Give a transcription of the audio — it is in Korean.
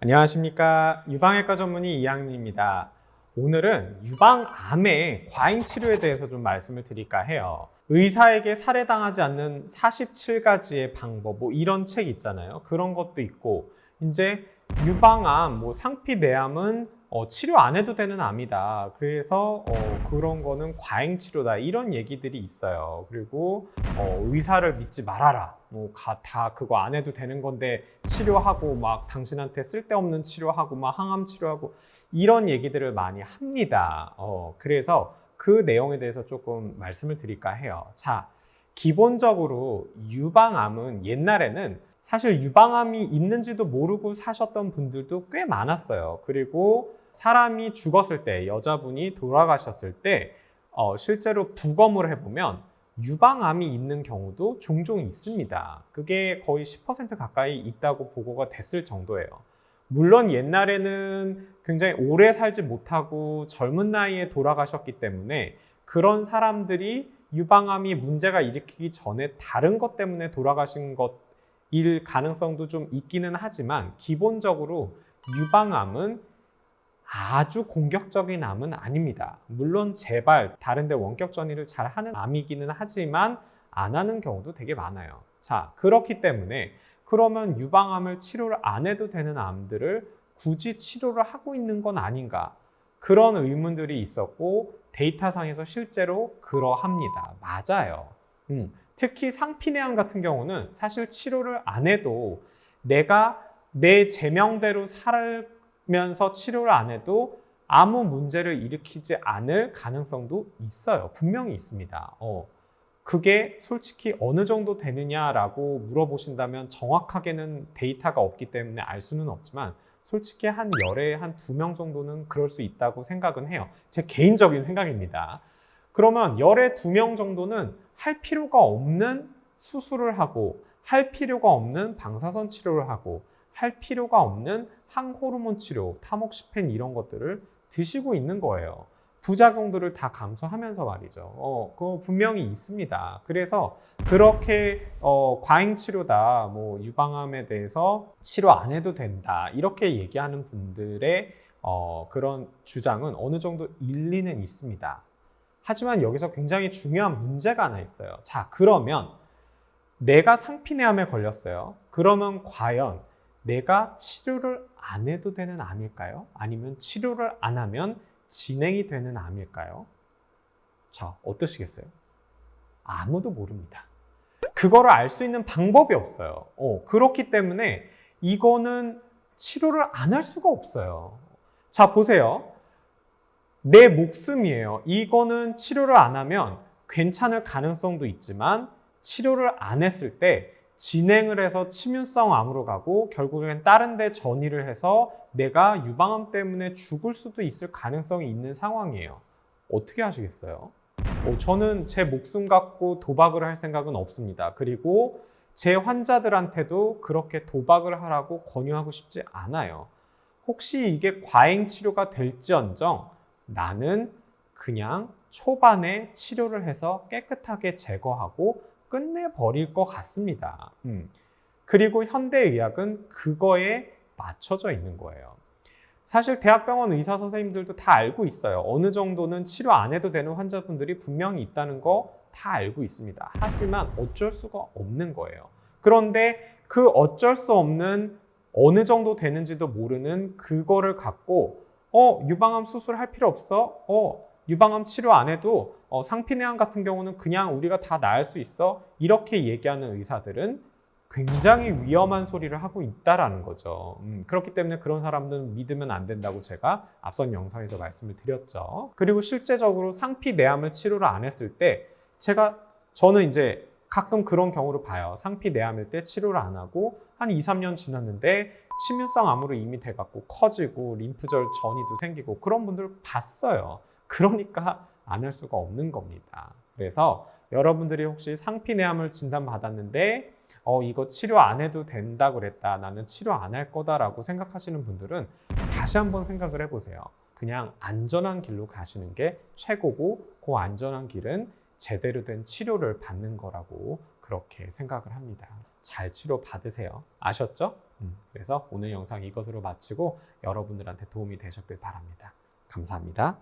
안녕하십니까. 유방외과 전문의 이학민입니다. 오늘은 유방암의 과잉 치료에 대해서 좀 말씀을 드릴까 해요. 의사에게 살해당하지 않는 47가지의 방법, 이런 책 있잖아요. 그런 것도 있고, 이제 유방암, 상피내암은 치료 안 해도 되는 암이다. 그래서 그런 거는 과잉 치료다. 이런 얘기들이 있어요. 그리고 의사를 믿지 말아라. 다 그거 안 해도 되는 건데 치료하고 막 당신한테 쓸데없는 치료하고 막 항암 치료하고 이런 얘기들을 많이 합니다. 그래서 그 내용에 대해서 조금 말씀을 드릴까 해요. 자, 기본적으로 유방암은 옛날에는 사실 유방암이 있는지도 모르고 사셨던 분들도 꽤 많았어요. 그리고 사람이 죽었을 때, 여자분이 돌아가셨을 때 실제로 부검을 해보면 유방암이 있는 경우도 종종 있습니다. 그게 거의 10% 가까이 있다고 보고가 됐을 정도예요. 물론 옛날에는 굉장히 오래 살지 못하고 젊은 나이에 돌아가셨기 때문에 그런 사람들이 유방암이 문제가 일으키기 전에 다른 것 때문에 돌아가신 것일 가능성도 좀 있기는 하지만 기본적으로 유방암은 아주 공격적인 암은 아닙니다. 물론 재발, 다른 데 원격 전이를 잘 하는 암이기는 하지만 안 하는 경우도 되게 많아요. 자, 그렇기 때문에 그러면 유방암을 치료를 안 해도 되는 암들을 굳이 치료를 하고 있는 건 아닌가? 그런 의문들이 있었고 데이터상에서 실제로 그러합니다. 맞아요. 특히 상피내암 같은 경우는 사실 치료를 안 해도 내가 내 제명대로 살면서 치료를 안 해도 아무 문제를 일으키지 않을 가능성도 있어요. 분명히 있습니다. 그게 솔직히 어느 정도 되느냐라고 물어보신다면 정확하게는 데이터가 없기 때문에 알 수는 없지만 솔직히 한 열에 한 2명 정도는 그럴 수 있다고 생각은 해요. 제 개인적인 생각입니다. 그러면 열에 2명 정도는 할 필요가 없는 수술을 하고 할 필요가 없는 방사선 치료를 하고 할 필요가 없는 항호르몬 치료, 타목시펜 이런 것들을 드시고 있는 거예요. 부작용들을 다 감수하면서 말이죠. 그거 분명히 있습니다. 그래서 그렇게 과잉 치료다, 유방암에 대해서 치료 안 해도 된다 이렇게 얘기하는 분들의 그런 주장은 어느 정도 일리는 있습니다. 하지만 여기서 굉장히 중요한 문제가 하나 있어요. 자, 그러면 내가 상피내암에 걸렸어요. 그러면 과연 내가 치료를 안 해도 되는 암일까요? 아니면 치료를 안 하면 진행이 되는 암일까요? 자, 어떠시겠어요? 아무도 모릅니다. 그거를 알 수 있는 방법이 없어요. 그렇기 때문에 이거는 치료를 안 할 수가 없어요. 자, 보세요. 내 목숨이에요. 이거는 치료를 안 하면 괜찮을 가능성도 있지만 치료를 안 했을 때 진행을 해서 치문성 암으로 가고 결국엔 다른 데 전이를 해서 내가 유방암 때문에 죽을 수도 있을 가능성이 있는 상황이에요. 어떻게 하시겠어요? 저는 제 목숨 갖고 도박을 할 생각은 없습니다. 그리고 제 환자들한테도 그렇게 도박을 하라고 권유하고 싶지 않아요. 혹시 이게 과잉 치료가 될지언정 나는 그냥 초반에 치료를 해서 깨끗하게 제거하고 끝내버릴 것 같습니다. 그리고 현대의학은 그거에 맞춰져 있는 거예요. 사실 대학병원 의사 선생님들도 다 알고 있어요. 어느 정도는 치료 안 해도 되는 환자분들이 분명히 있다는 거 다 알고 있습니다. 하지만 어쩔 수가 없는 거예요. 그런데 그 어쩔 수 없는 어느 정도 되는지도 모르는 그거를 갖고 유방암 수술할 필요 없어? 유방암 치료 안 해도 상피내암 같은 경우는 그냥 우리가 다 나을 수 있어? 이렇게 얘기하는 의사들은 굉장히 위험한 소리를 하고 있다라는 거죠. 그렇기 때문에 그런 사람들은 믿으면 안 된다고 제가 앞선 영상에서 말씀을 드렸죠. 그리고 실제적으로 상피내암을 치료를 안 했을 때 저는 이제 가끔 그런 경우를 봐요. 상피내암일 때 치료를 안 하고 한 2, 3년 지났는데 치문성 암으로 이미 돼갖고 커지고 림프절 전이도 생기고 그런 분들을 봤어요. 그러니까 안 할 수가 없는 겁니다. 그래서 여러분들이 혹시 상피내암을 진단받았는데 이거 치료 안 해도 된다 그랬다. 나는 치료 안 할 거다라고 생각하시는 분들은 다시 한번 생각을 해보세요. 그냥 안전한 길로 가시는 게 최고고 그 안전한 길은 제대로 된 치료를 받는 거라고 그렇게 생각을 합니다. 잘 치료 받으세요. 아셨죠? 그래서 오늘 영상 이것으로 마치고 여러분들한테 도움이 되셨길 바랍니다. 감사합니다.